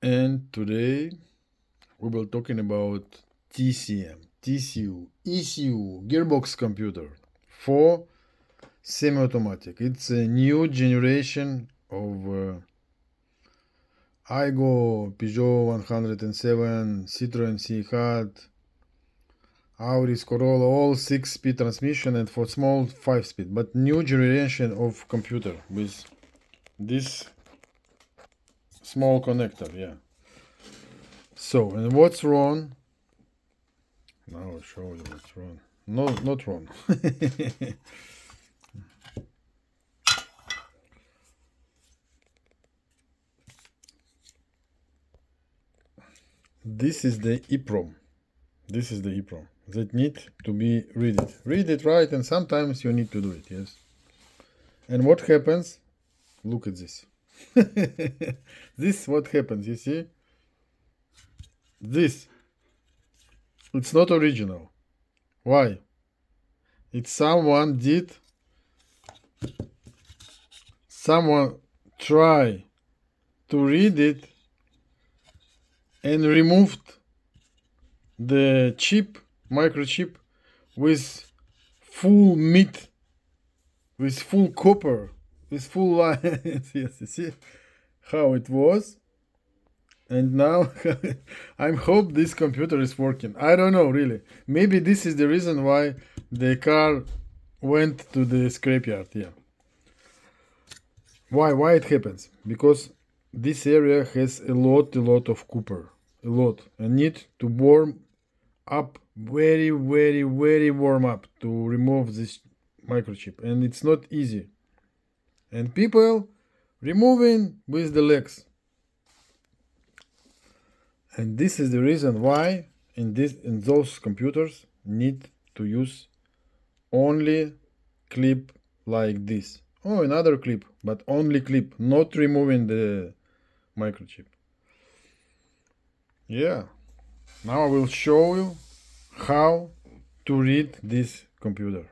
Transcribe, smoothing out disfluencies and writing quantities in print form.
And today we will talking about TCM, TCU, ECU, Gearbox computer for semi-automatic. It's a new generation of Aygo, Peugeot 107, Citroen C-Hat, Auris, Corolla, all 6-speed transmission and for small 5-speed, but new generation of computer with this small connector, yeah. So, and what's wrong? Now I'll show you what's wrong. No, not wrong. This is the EEPROM. This is the EEPROM that need to be read it. Read it right, and sometimes you need to do it, yes. And what happens? Look at this. This what happens, you see? This. It's not original. Why? It's someone try to read it and removed the chip, microchip, with full meat, with full copper, with full lines. Yes, you see how it was. And now I hope this computer is working. I don't know, really. Maybe this is the reason why the car went to the scrapyard. Yeah. Why it happens? Because this area has a lot of copper, a lot, and need to warm up, very warm up to remove this microchip, and it's not easy. And people removing with the legs. And this is the reason why in those computers need to use only clip like this. Oh, another clip, but only clip, not removing the microchip. Yeah. Now I will show you how to read this computer.